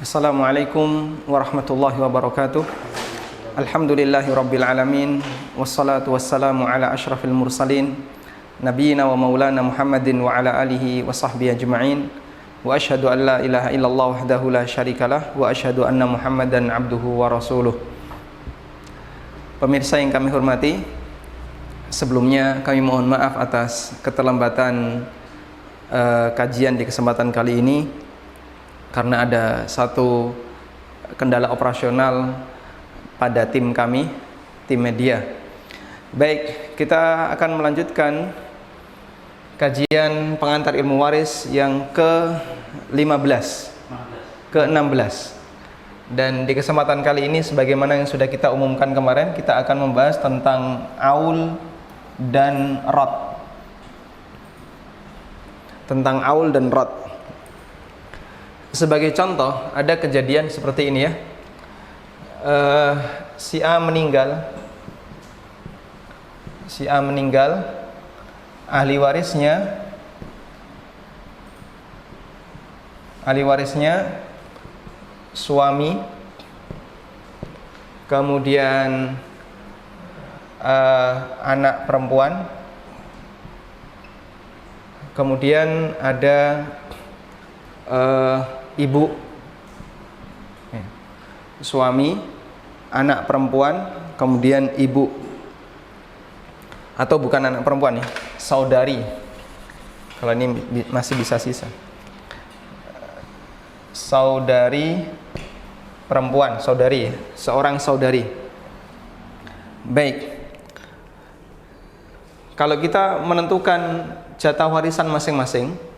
Assalamualaikum warahmatullahi wabarakatuh. Alhamdulillahi rabbil alamin. Wassalatu wassalamu ala ashrafil mursalin Nabiina wa maulana Muhammadin wa ala alihi wa sahbihi ajma'in. Wa ashhadu an la ilaha illallah wahdahu la syarikalah. Wa ashhadu anna Muhammadan abduhu wa rasuluh. Pemirsa yang kami hormati, sebelumnya kami mohon maaf atas keterlambatan kajian di kesempatan kali ini karena ada satu kendala operasional pada tim kami, tim media. Baik, kita akan melanjutkan kajian pengantar ilmu waris yang ke-15, ke-16. Dan di kesempatan kali ini, sebagaimana yang sudah kita umumkan kemarin, kita akan membahas tentang aul dan rad. Tentang aul dan rad. Sebagai contoh, ada kejadian seperti ini ya. Si A meninggal, ahli warisnya suami, kemudian anak perempuan, kemudian ada ibu, suami, anak perempuan, kemudian ibu, atau bukan anak perempuan ya, saudari. Kalau ini masih bisa sisa, saudari perempuan, saudari, seorang saudari. Baik, kalau kita menentukan jatah warisan masing-masing,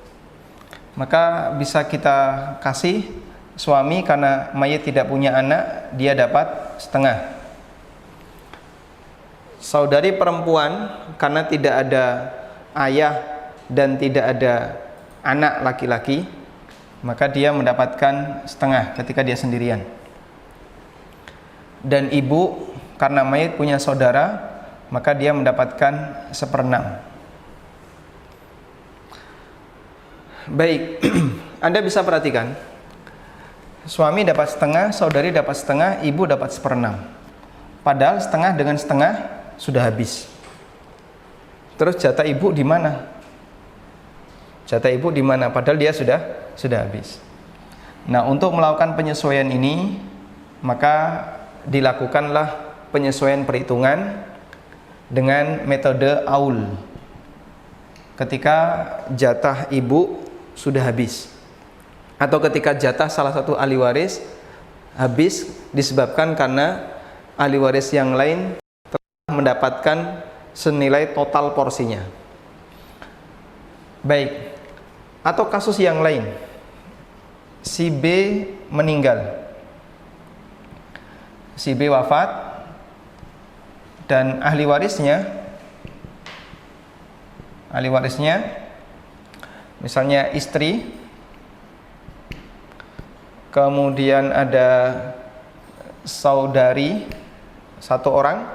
maka bisa kita kasih suami karena mayit tidak punya anak, dia dapat setengah. Saudari perempuan karena tidak ada ayah dan tidak ada anak laki-laki, maka dia mendapatkan setengah ketika dia sendirian. Dan ibu karena mayit punya saudara, maka dia mendapatkan 1/6. Baik, Anda bisa perhatikan, suami dapat setengah, saudari dapat setengah, ibu dapat 1/6. Padahal setengah dengan setengah sudah habis. Terus jatah ibu di mana? Jatah ibu di mana? Padahal dia sudah habis. Nah, untuk melakukan penyesuaian ini, maka dilakukanlah penyesuaian perhitungan dengan metode aul. Ketika jatah ibu sudah habis, atau ketika jatah salah satu ahli waris habis disebabkan karena ahli waris yang lain telah mendapatkan senilai total porsinya. Baik, atau kasus yang lain, si B meninggal, si B wafat, dan ahli warisnya misalnya istri, kemudian ada saudari 1 orang,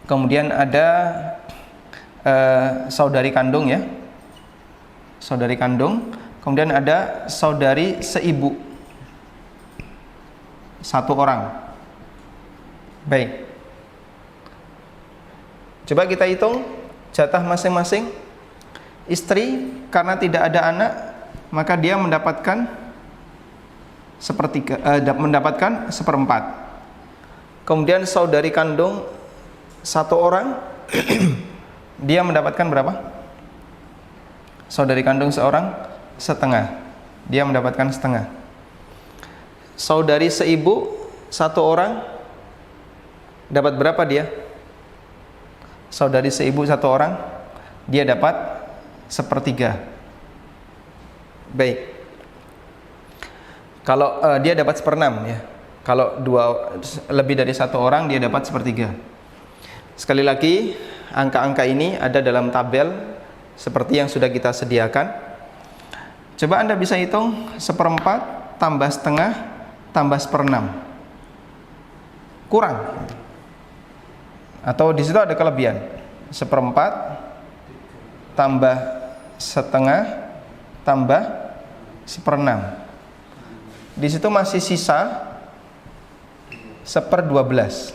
kemudian ada saudari kandung ya, saudari kandung, kemudian ada saudari seibu 1 orang. Baik, coba kita hitung jatah masing-masing. Istri karena tidak ada anak, maka dia mendapatkan 1/4. Kemudian saudari kandung 1 orang, dia mendapatkan berapa? Saudari kandung 1 orang, 1/2. Dia mendapatkan 1/2. Saudari seibu 1 orang, dapat berapa dia? Saudari seibu 1 orang, dia dapat 1/3. Baik, kalau dia dapat 1/6 ya. Kalau lebih dari 1 orang, dia dapat 1/3. Sekali lagi, angka-angka ini ada dalam tabel seperti yang sudah kita sediakan. Coba Anda bisa hitung 1/4 tambah setengah tambah 1/6, kurang, atau di situ ada kelebihan. 1/4 tambah setengah tambah 1/6. Di situ masih sisa 1/12.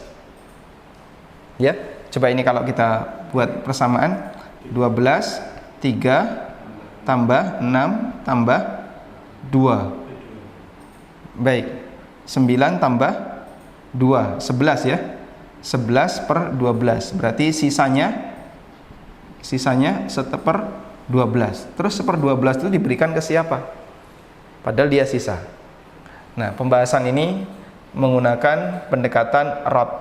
Ya, coba ini kalau kita buat persamaan, 12, 3 tambah 6 tambah 2. Baik, 9 tambah 2, 11 ya. 11/12. Berarti sisanya 1/12. Terus 1/12 itu diberikan ke siapa? Padahal dia sisa. Nah, pembahasan ini menggunakan pendekatan rod.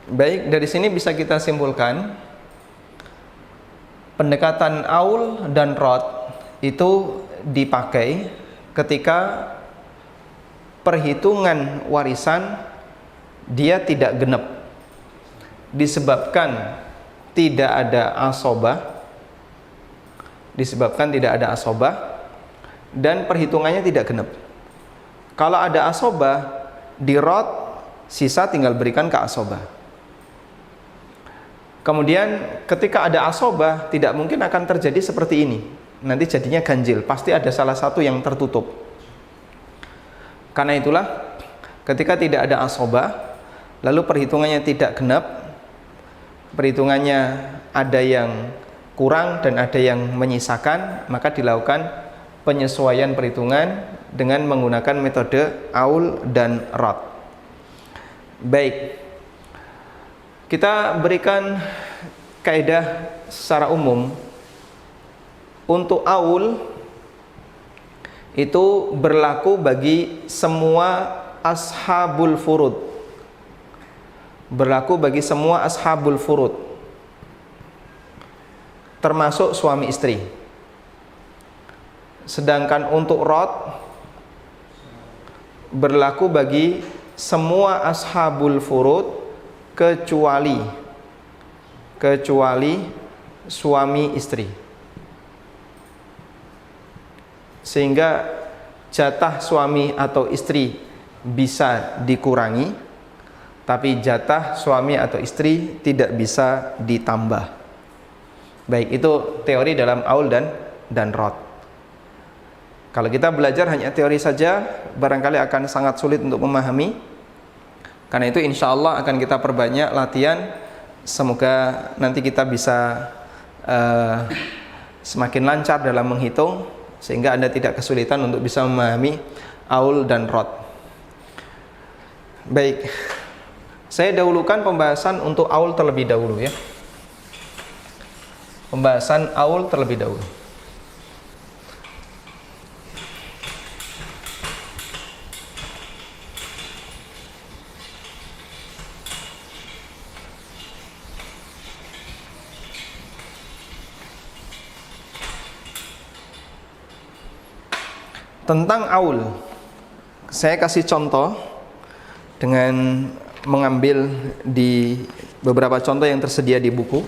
Baik, dari sini bisa kita simpulkan pendekatan aul dan rod itu dipakai ketika perhitungan warisan dia tidak genep disebabkan tidak ada asobah dan perhitungannya tidak genep. Kalau ada asobah di rod, sisa tinggal berikan ke asobah. Kemudian ketika ada asobah, tidak mungkin akan terjadi seperti ini. Nanti jadinya ganjil, pasti ada salah satu yang tertutup. Karena itulah ketika tidak ada asobah, lalu perhitungannya tidak genap, perhitungannya ada yang kurang dan ada yang menyisakan, maka dilakukan penyesuaian perhitungan dengan menggunakan metode aul dan rod. Baik, kita berikan kaidah secara umum. Untuk aul itu berlaku bagi semua ashabul furud. Berlaku bagi semua ashabul furud, termasuk suami istri. Sedangkan untuk rod berlaku bagi semua ashabul furud kecuali suami istri. Sehingga jatah suami atau istri bisa dikurangi, tapi jatah suami atau istri tidak bisa ditambah. Baik, itu teori dalam aul dan rod. Kalau kita belajar hanya teori saja, barangkali akan sangat sulit untuk memahami. Karena itu insya Allah akan kita perbanyak latihan. Semoga nanti kita bisa semakin lancar dalam menghitung, sehingga Anda tidak kesulitan untuk bisa memahami aul dan rod. Baik, saya dahulukan pembahasan untuk aul terlebih dahulu ya. Pembahasan aul terlebih dahulu. Tentang aul, saya kasih contoh dengan mengambil di beberapa contoh yang tersedia di buku.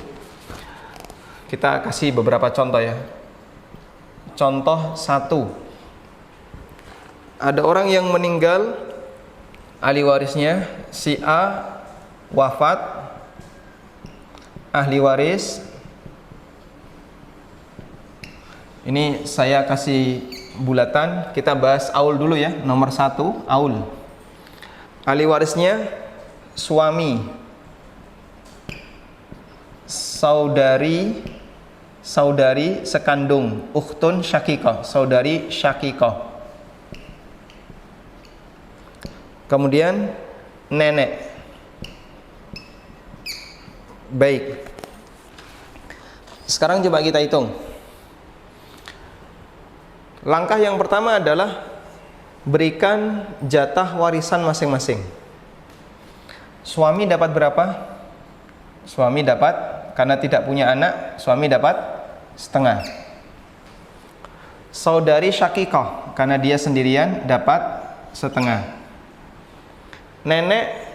Kita kasih beberapa contoh ya. Contoh 1. Ada orang yang meninggal, ahli warisnya si A wafat, ahli waris. Ini saya kasih bulatan, kita bahas aul dulu ya. Nomor 1, aul. Ahli warisnya suami, saudari sekandung, ukhtun syakikoh, saudari syakikoh. Kemudian nenek. Baik, sekarang coba kita hitung. Langkah yang pertama adalah berikan jatah warisan masing-masing. Suami dapat berapa? Suami dapat, karena tidak punya anak, suami dapat setengah. Saudari syakikoh, karena dia sendirian, dapat setengah. Nenek,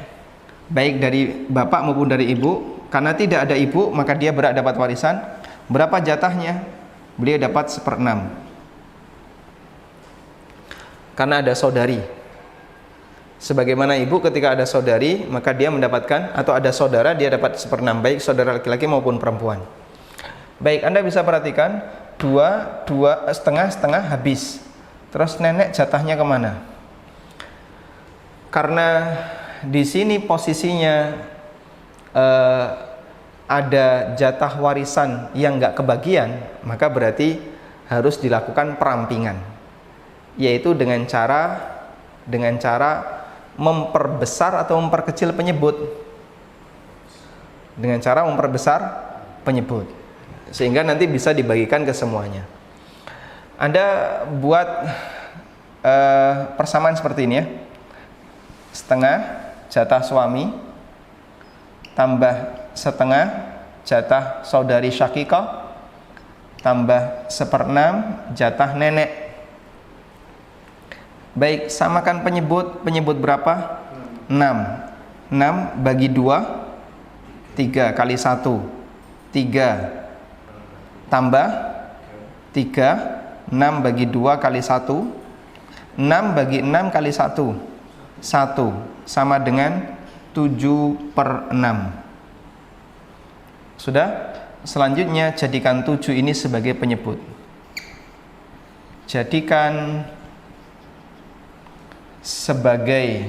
baik dari bapak maupun dari ibu, karena tidak ada ibu, maka dia berhak dapat warisan. Berapa jatahnya? Beliau dapat 1/6. Karena ada saudari. Sebagaimana ibu ketika ada saudari, maka dia mendapatkan, atau ada saudara, dia dapat 1/6, baik saudara laki-laki maupun perempuan. Baik, Anda bisa perhatikan, 2, setengah habis. Terus nenek jatahnya kemana? Karena di sini posisinya ada jatah warisan yang nggak kebagian, maka berarti harus dilakukan perampingan, yaitu dengan cara memperbesar atau memperkecil penyebut, dengan cara memperbesar penyebut sehingga nanti bisa dibagikan ke semuanya. Anda buat persamaan seperti ini ya, setengah jatah suami tambah setengah jatah saudari syakikah tambah 1/6 jatah nenek. Baik, samakan penyebut berapa? 6 bagi 2 3 kali 1 3 tambah 3 6 bagi 2 kali 1 6 bagi 6 kali 1 1 sama dengan 7/6. Sudah? Selanjutnya jadikan 7 ini sebagai penyebut. Jadikan sebagai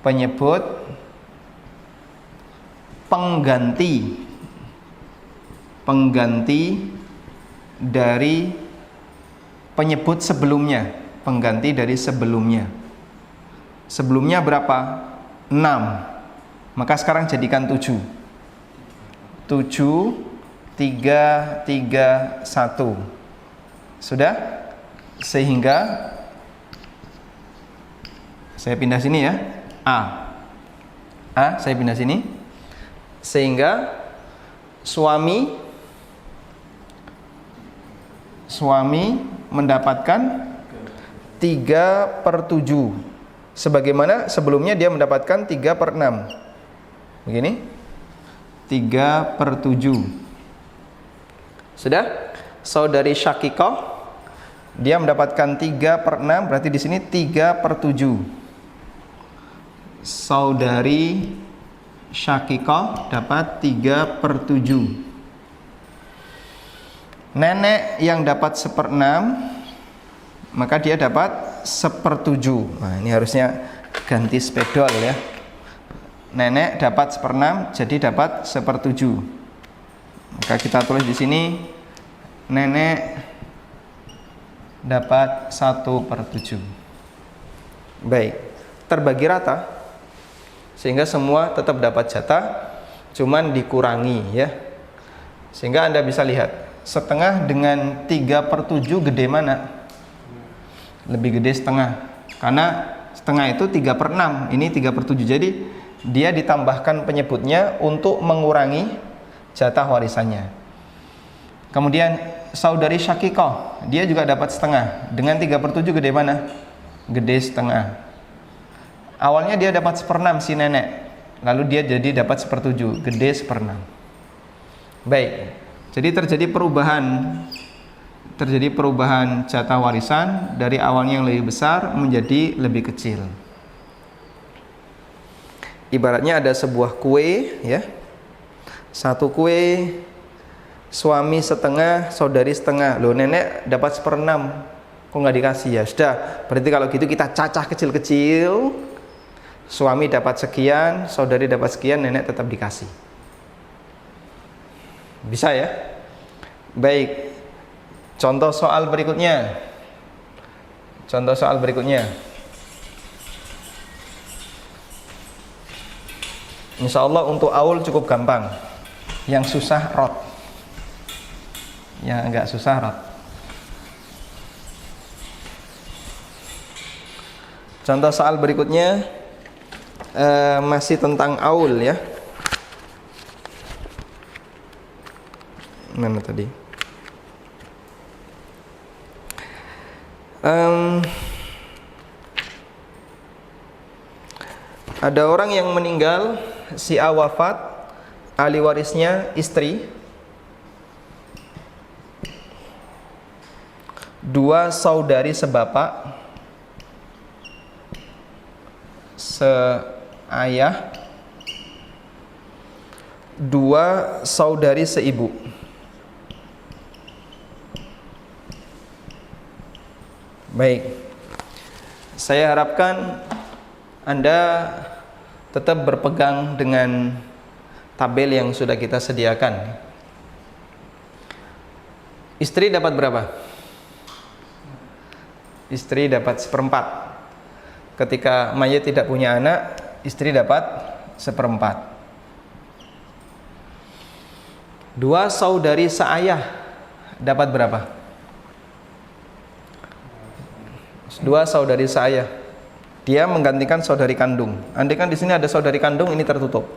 penyebut pengganti dari penyebut sebelumnya, pengganti dari sebelumnya. Sebelumnya berapa? 6. Maka sekarang jadikan 7. 7 3 3 1. Sudah? Sehingga saya pindah sini ya. A saya pindah sini. Sehingga suami mendapatkan 3/7. Sebagaimana sebelumnya dia mendapatkan 3/6. Begini, 3/7. Sudah? Saudari syakikah dia mendapatkan 3/6, berarti di sini 3/7. Saudari syakikah dapat 3/7. Nenek yang dapat 1/6, maka dia dapat 1/7. Nah, ini harusnya ganti spedol ya. Nenek dapat 1/6, jadi dapat 1/7. Maka kita tulis di sini nenek dapat 1/7. Baik, terbagi rata sehingga semua tetap dapat jatah, cuman dikurangi ya. Sehingga Anda bisa lihat setengah dengan 3/7 gede mana? Lebih gede setengah, karena setengah itu 3/6, ini 3/7. Jadi dia ditambahkan penyebutnya untuk mengurangi jatah warisannya. Kemudian saudari syakikah dia juga dapat setengah, dengan 3/7 gede mana? Gede setengah. Awalnya dia dapat 1/6 si nenek, lalu dia jadi dapat 1/7, gede 1/6. Baik, jadi terjadi perubahan jatah warisan dari awalnya yang lebih besar menjadi lebih kecil. Ibaratnya ada sebuah kue ya, satu kue, suami setengah, saudari setengah. Loh, nenek dapat 1/6, kok nggak dikasih? Ya sudah, berarti kalau gitu kita cacah kecil-kecil. Suami dapat sekian, saudari dapat sekian, nenek tetap dikasih. Bisa ya? Baik, contoh soal berikutnya. Insya Allah untuk aul cukup gampang. Yang susah rot. Yang enggak susah rot. Contoh soal berikutnya masih tentang aul ya. Mana tadi? Ada orang yang meninggal, si A wafat, ahli warisnya istri, 2 saudari sebapak, seayah, 2 saudari seibu. Baik. Saya harapkan Anda tetap berpegang dengan tabel yang sudah kita sediakan. Istri dapat berapa? Istri dapat 1/4. Ketika mayit tidak punya anak, istri dapat 1/4. 2 saudari seayah dapat berapa? 2 saudari seayah. Dia menggantikan saudari kandung. Andai kan di sini ada saudari kandung, ini tertutup.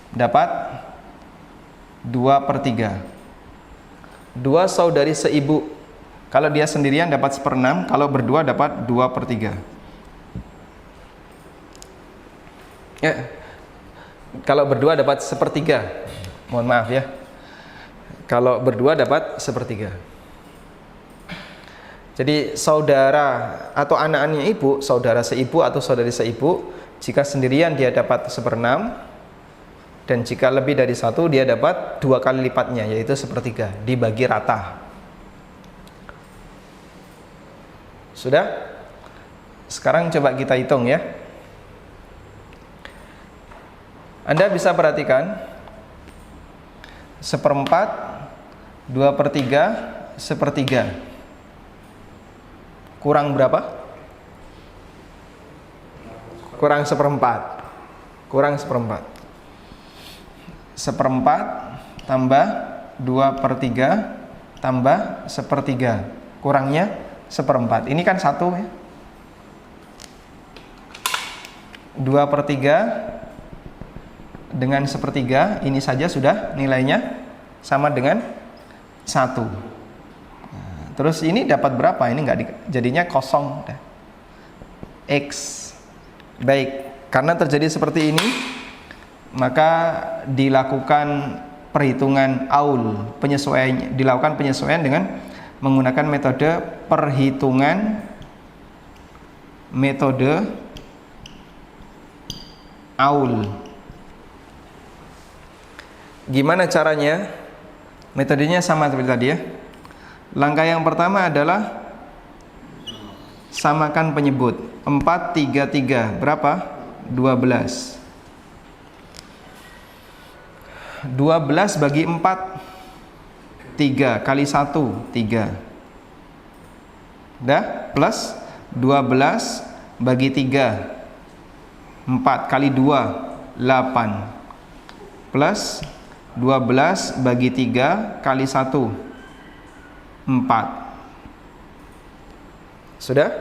Dapat 2/3. 2 saudari seibu. Kalau dia sendirian dapat 1/6, kalau berdua dapat 2/3. Ya. Kalau berdua dapat 1/3. Mohon maaf ya. Kalau berdua dapat 1/3. Jadi saudara atau anak-anaknya ibu, saudara seibu atau saudari seibu, jika sendirian dia dapat 1/6, dan jika lebih dari 1 dia dapat 2 kali lipatnya, yaitu 1/3, dibagi rata. Sudah? Sekarang coba kita hitung ya. Anda bisa perhatikan 1/4, 2/3, 1/3. Kurang berapa? Kurang 1/4. Kurang 1/4. 1/4 tambah 2/3 tambah 1/3. Kurangnya 1/4. Ini kan 1 ya. 2/3 dengan 1/3, ini saja sudah nilainya sama dengan 1. Terus ini dapat berapa? Ini jadinya kosong. X. Baik, karena terjadi seperti ini, maka dilakukan perhitungan aul, dilakukan penyesuaian dengan menggunakan metode perhitungan metode aul. Gimana caranya? Metodenya sama seperti tadi ya. Langkah yang pertama adalah samakan penyebut. 4, 3, 3 berapa? 12. 12 bagi 4, 3 kali 1, 3. Udah? Plus 12 bagi 3, 4 kali 2, 8. Plus 12 bagi 3 kali 1, 4. Sudah?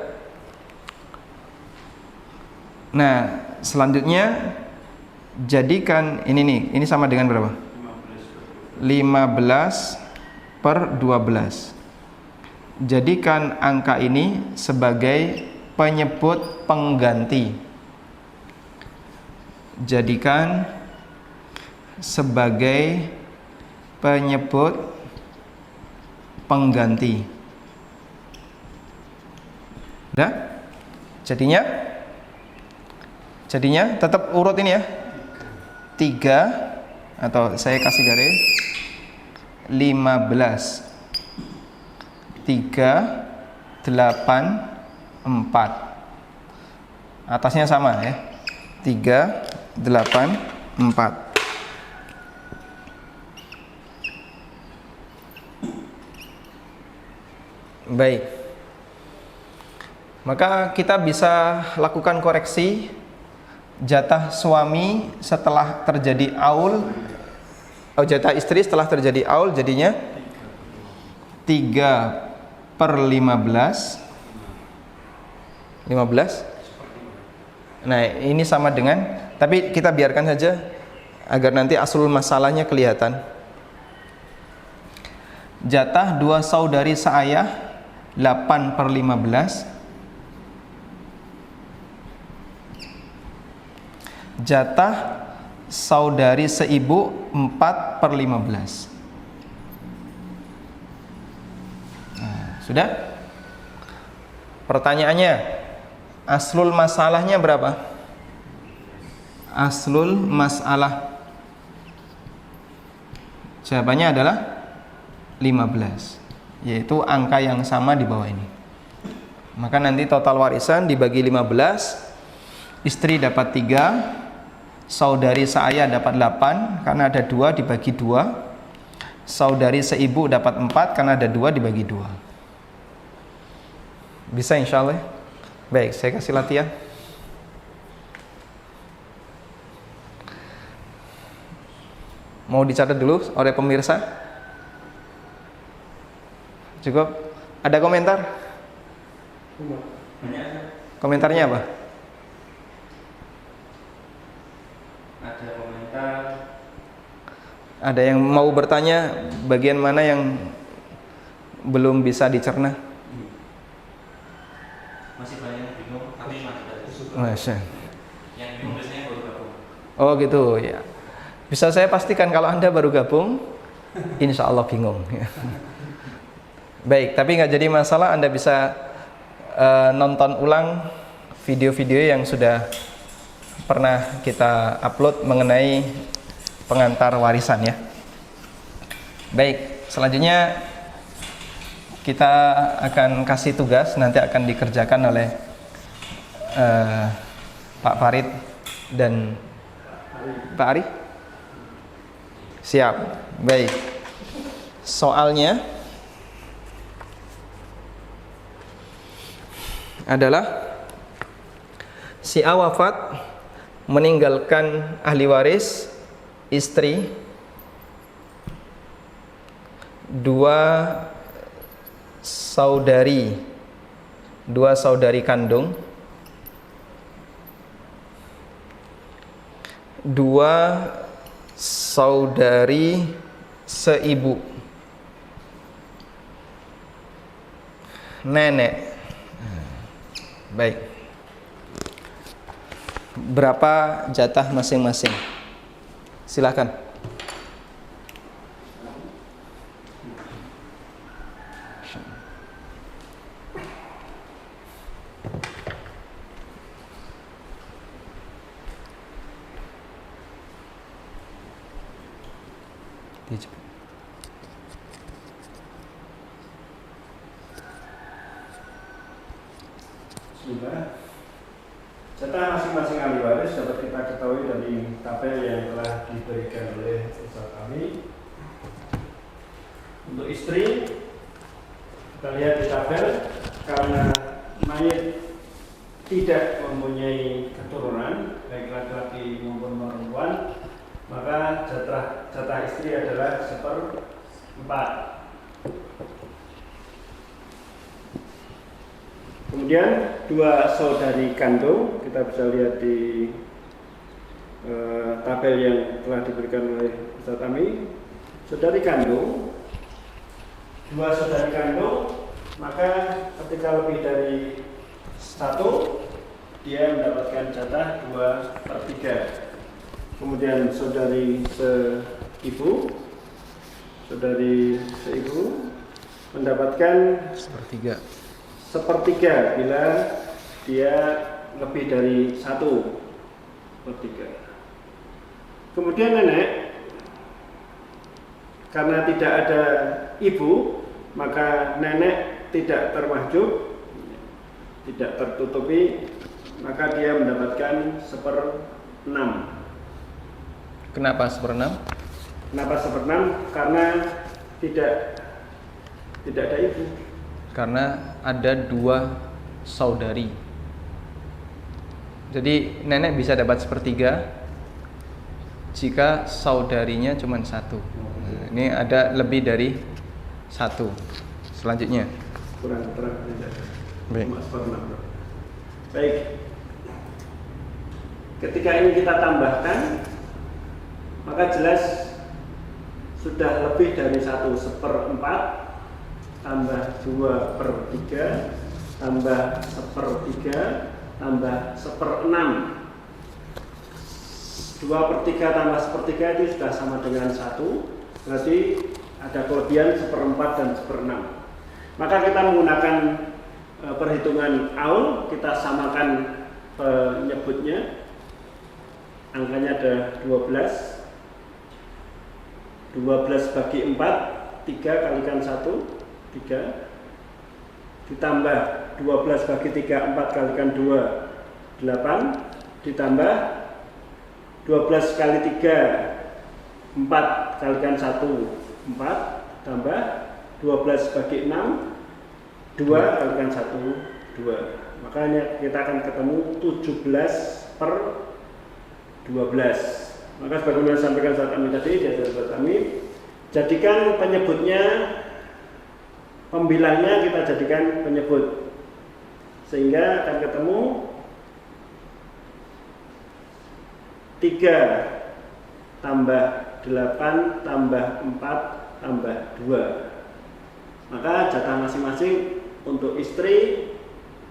Nah, selanjutnya jadikan ini sama dengan berapa? 15/12. Jadikan angka ini sebagai penyebut pengganti. Jadikan sebagai penyebut pengganti. Udah? Jadinya tetap urut ini ya. 3 atau saya kasih garis 15 3 8 4. Atasnya sama ya. 3 8 4. Baik. Maka kita bisa lakukan koreksi jatah suami setelah terjadi aul, jatah istri setelah terjadi aul jadinya 3/15. Nah, ini sama dengan, tapi kita biarkan saja agar nanti aslul masalahnya kelihatan. Jatah 2 saudari seayah 8/15. Jatah saudari seibu 4/15. Nah, sudah? Pertanyaannya, aslul masalahnya berapa? Aslul masalah, jawabannya adalah 15, yaitu angka yang sama di bawah ini. Maka nanti total warisan dibagi 15, istri dapat 3, saudari seayah dapat 8 karena ada 2 dibagi 2, saudari seibu dapat 4 karena ada 2 dibagi 2. Bisa insya Allah? Baik, saya kasih latihan. Mau dicatat dulu oleh pemirsa? Cukup? Ada komentar? Komentarnya apa? Ada komentar. Ada yang mau bertanya bagian mana yang belum bisa dicerna? Masih banyak yang bingung, tapi masih ada. Masya. Yang bingung biasanya baru gabung. Oh gitu ya. Bisa saya pastikan kalau Anda baru gabung, insya Allah bingung. Baik, tapi nggak jadi masalah. Anda bisa nonton ulang video-video yang sudah pernah kita upload mengenai pengantar warisan ya. Baik, selanjutnya kita akan kasih tugas, nanti akan dikerjakan oleh Pak Farid dan Pak Ari. Siap. Baik. Soalnya adalah si A wafat meninggalkan ahli waris istri, 2 saudari kandung, 2 saudari seibu, nenek. Baik. Berapa jatah masing-masing? Silakan. Bismillah. Jatah masing-masing ahli waris dapat kita ketahui dari tabel yang telah diberikan oleh Ustaz kami. Untuk istri, kita lihat di tabel, karena mayit tidak mempunyai keturunan baik laki-laki maupun perempuan, maka jatah istri adalah 1/4. Kemudian 2 saudari kandung, kita bisa lihat di tabel yang telah diberikan oleh Ustaz Ami. Saudari kandung, 2 saudari kandung, maka ketika lebih dari 1, dia mendapatkan jatah 2/3. Kemudian saudari seibu mendapatkan 1/3 bila dia lebih dari 1/3. Kemudian nenek, karena tidak ada ibu, maka nenek tidak termahjub, tidak tertutupi, maka dia mendapatkan 1/6. Kenapa 1/6? Kenapa 1/6? Karena tidak ada ibu. Karena ada 2 saudari. Jadi nenek bisa dapat 1/3 jika saudarinya cuma 1. Nah, ini ada lebih dari 1. Selanjutnya. Kurang terang tidak. Baik. Baik. Ketika ini kita tambahkan, maka jelas sudah lebih dari 1/4 tambah 2/3 tambah 1/3 tambah 1/6. 2/3 tambah 1/3 itu sudah sama dengan 1. Berarti ada kelebihan 1/4 dan 1/6. Maka kita menggunakan perhitungan aul, kita samakan penyebutnya. Angkanya ada 12. 12 bagi 4, 3 kalikan 1, 3. Ditambah 12 bagi 3, 4 kalikan 2, 8, ditambah 12 kali 3, 4 kalikan 1, 4, tambah 12 bagi 6, 2 kalikan 1, 2. Makanya kita akan ketemu 17 per 12. Maka sebagaimana disampaikan Ustaz Amin tadi, diajar Ustaz Amin, jadikan penyebutnya, pembilangnya kita jadikan penyebut, sehingga akan ketemu 3 tambah 8 tambah 4 tambah 2. Maka jatah masing-masing untuk istri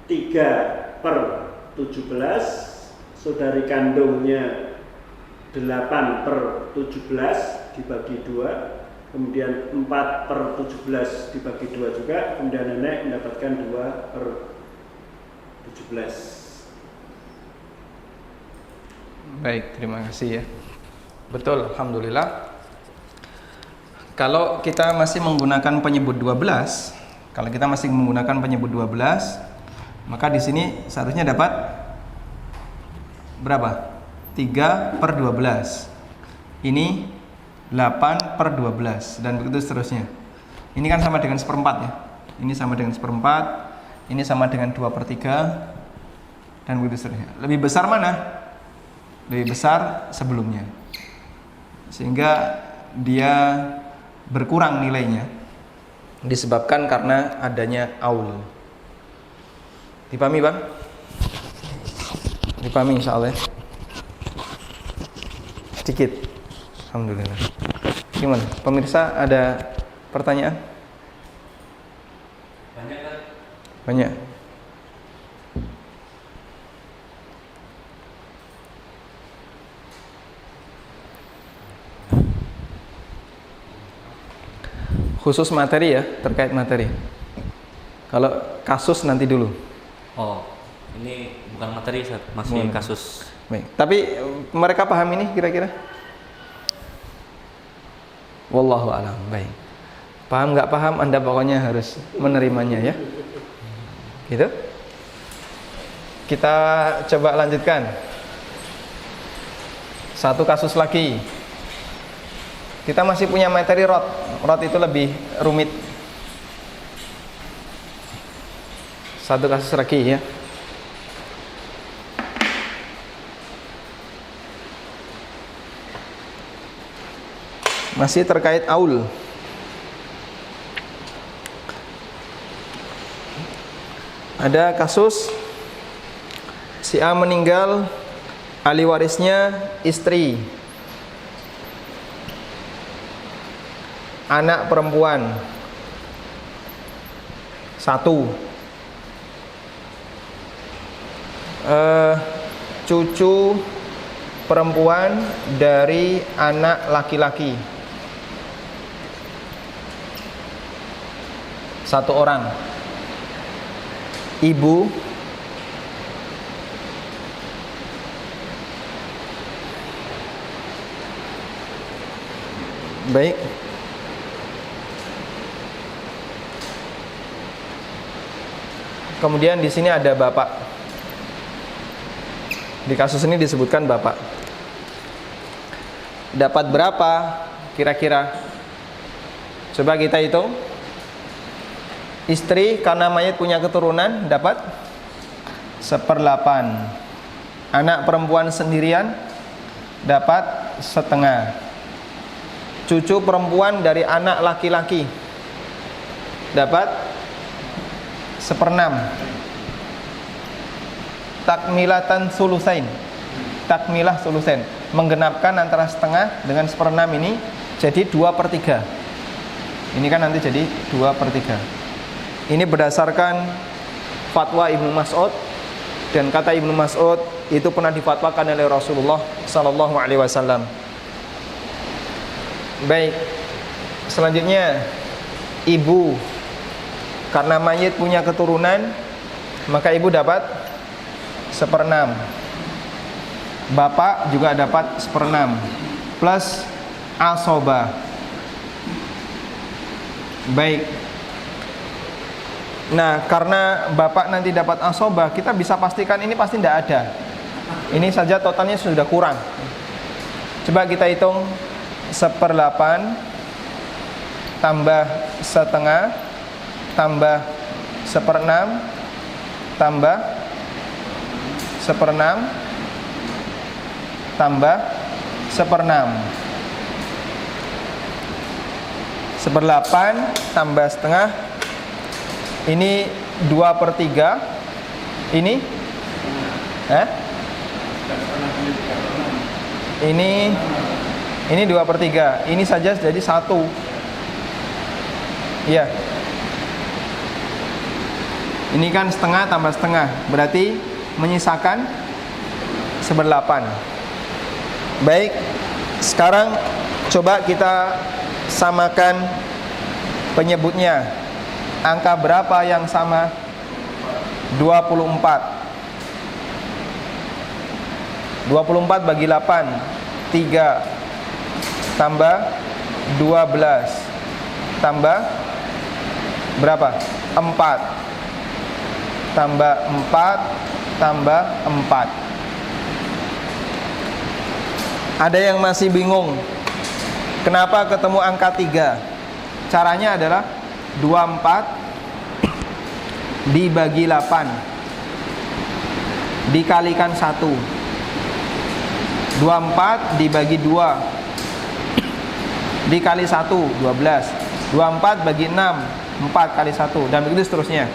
3 per 17, saudari kandungnya 8 per 17 dibagi 2, kemudian 4 per 17 dibagi 2 juga, kemudian nenek mendapatkan 2 per 17. Baik, terima kasih ya. Betul, alhamdulillah. Kalau kita masih menggunakan penyebut 12, maka di sini seharusnya dapat berapa? 3 per 12. Ini 8 per 12 dan begitu seterusnya. Ini kan sama dengan seperempat ya. Ini sama dengan seperempat, ini sama dengan 2 per 3 dan begitu seterusnya. Lebih besar mana? Lebih besar sebelumnya, sehingga dia berkurang nilainya disebabkan karena adanya aul. Dipahami Bang? Dipahami insyaallah. Sedikit. Alhamdulillah. Gimana? Pemirsa ada pertanyaan? Banyak kan? Banyak. Khusus materi ya, terkait materi. Kalau kasus nanti dulu. Oh, ini bukan materi, Ustaz. Masih Bukan. kasus. Baik. Tapi mereka paham ini kira-kira? Wallahu a'lam. Baik. Paham nggak paham, Anda pokoknya harus menerimanya ya. Gitu. Kita coba lanjutkan. Satu kasus lagi. Kita masih punya materi rod. Rod itu lebih rumit. Satu kasus lagi ya. Masih terkait aul. Ada kasus si A meninggal, ahli warisnya istri, anak perempuan 1, cucu perempuan dari anak laki-laki 1 orang, ibu, baik, kemudian di sini ada bapak. Di kasus ini disebutkan bapak. Dapat berapa kira-kira? Coba kita hitung. Istri karena mayat punya keturunan dapat 1/8. Anak perempuan sendirian dapat 1/2. Cucu perempuan dari anak laki-laki dapat 1/6. Takmilatan sulusain. Takmilah sulusain, menggenapkan antara 1/2 dengan 1/6 ini jadi 2/3. Ini kan nanti jadi 2/3. Ini berdasarkan fatwa Ibnu Mas'ud, dan kata Ibnu Mas'ud itu pernah difatwakan oleh Rasulullah sallallahu alaihi wasallam. Baik. Selanjutnya, ibu karena mayit punya keturunan, maka ibu dapat 1/6. Bapak juga dapat 1/6 plus asoba. Baik. Nah, karena Bapak nanti dapat asobah, kita bisa pastikan ini pasti tidak ada. Ini saja totalnya sudah kurang. Coba kita hitung 1/8 tambah setengah tambah 1/6 tambah 1/6 tambah 1/6. 1/8 tambah setengah. Ini 2/3. Ini Ini 2/3. Ini saja jadi 1. Iya. Ini kan setengah tambah setengah, berarti menyisakan 1/8. Baik, sekarang coba kita samakan penyebutnya. Angka berapa yang sama? 24. 24 bagi 8, 3 tambah 12 tambah berapa? 4 tambah 4 tambah 4. Ada yang masih bingung kenapa ketemu angka 3? Caranya adalah 24 dibagi 8 dikalikan 1. 24 dibagi 2 dikali 1, 12. 24 bagi 6, 4 kali 1, dan begitu seterusnya.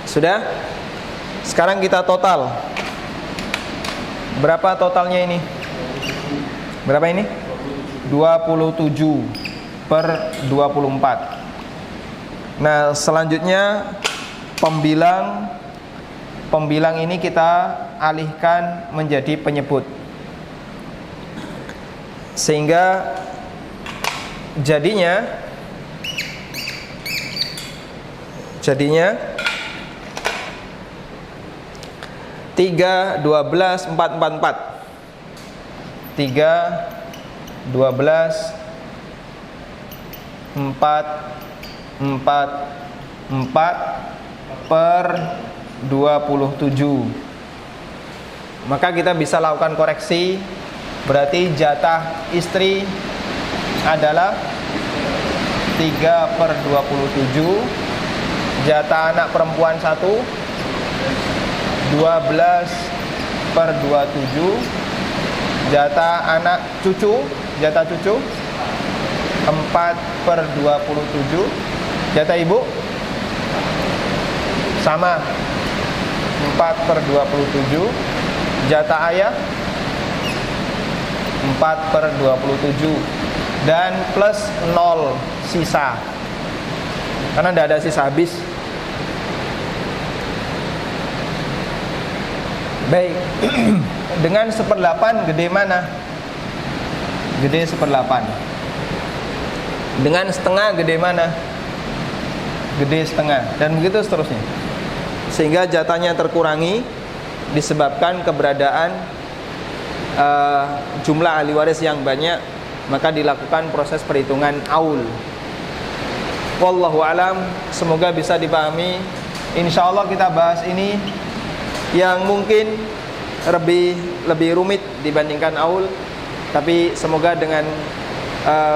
Sudah? Sekarang kita total. Berapa totalnya ini? Berapa ini? 27/24. Nah, selanjutnya pembilang ini kita alihkan menjadi penyebut, sehingga jadinya 3, 12, 4, 4, 4. 3, 12, 4, 4, 4 per 27. Maka kita bisa lakukan koreksi. Berarti jatah istri adalah 3/27. Jatah anak perempuan 1 12/27. Jatah anak cucu, jatah cucu 4/27. Jatah ibu sama 4/27. Jatah ayah 4/27. Dan plus 0 sisa, karena tidak ada sisa habis. Baik. Dengan 1/8 gede mana? Gede 1/8. Dengan setengah gede mana? Gede setengah. Dan begitu seterusnya, sehingga jatahnya terkurangi disebabkan keberadaan jumlah ahli waris yang banyak. Maka dilakukan proses perhitungan aul. Wallahu alam. Semoga bisa dipahami. Insya Allah kita bahas ini yang mungkin lebih rumit dibandingkan aul, tapi semoga dengan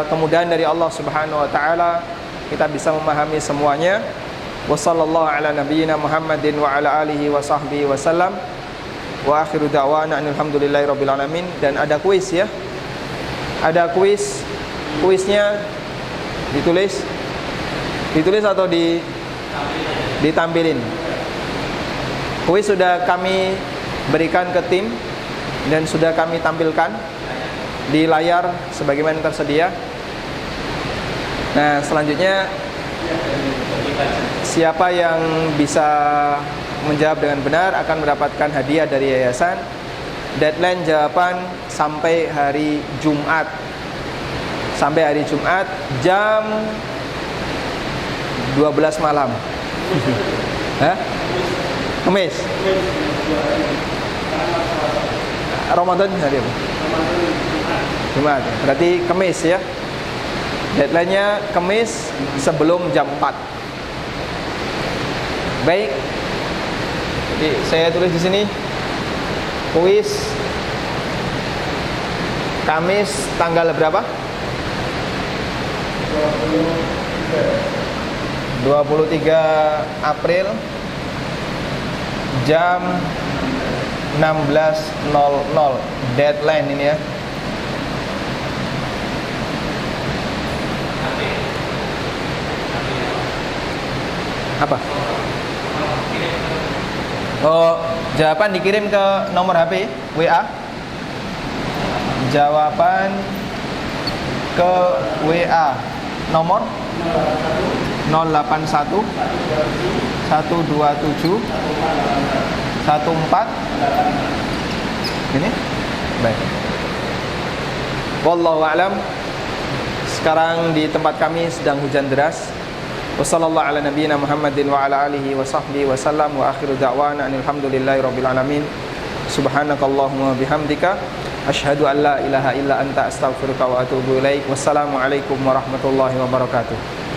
kemudahan dari Allah Subhanahu wa taala kita bisa memahami semuanya. Wassallallahu ala nabiyyina Muhammadin wa ala alihi wa sahbihi wasallam. Wa akhiru da'wana alhamdulillahirabbil alamin. Dan ada kuis ya. Ada kuis. Kuisnya ditulis atau ditampilin. Kuis sudah kami berikan ke tim dan sudah kami tampilkan di layar sebagaimana tersedia. Nah, selanjutnya siapa yang bisa menjawab dengan benar akan mendapatkan hadiah dari yayasan. Deadline jawaban sampai hari Jumat. Sampai hari Jumat jam 12 malam. Hah? Kamis. Ramadan hari apa? Jumat. Berarti Kamis ya. Deadline-nya Kamis sebelum jam 4. Baik. Jadi saya tulis di sini kuis Kamis tanggal berapa? 23 April jam 16.00 deadline ini ya. Apa? Oh, jawaban dikirim ke nomor HP WA. Jawaban ke WA nomor 081 127 14 ini. Baik. Wallahu a'lam. Sekarang di tempat kami sedang hujan deras. Wassallallahu ala nabiyyina Muhammadin wa ala alihi wa sahbihi wa sallam wa akhiru da'wana alhamdulillahi rabbil alamin. Subhanakallahumma bihamdika asyhadu an la ilaha illa anta astaghfiruka wa atubu ilaik. Wassalamu alaikum warahmatullahi wabarakatuh.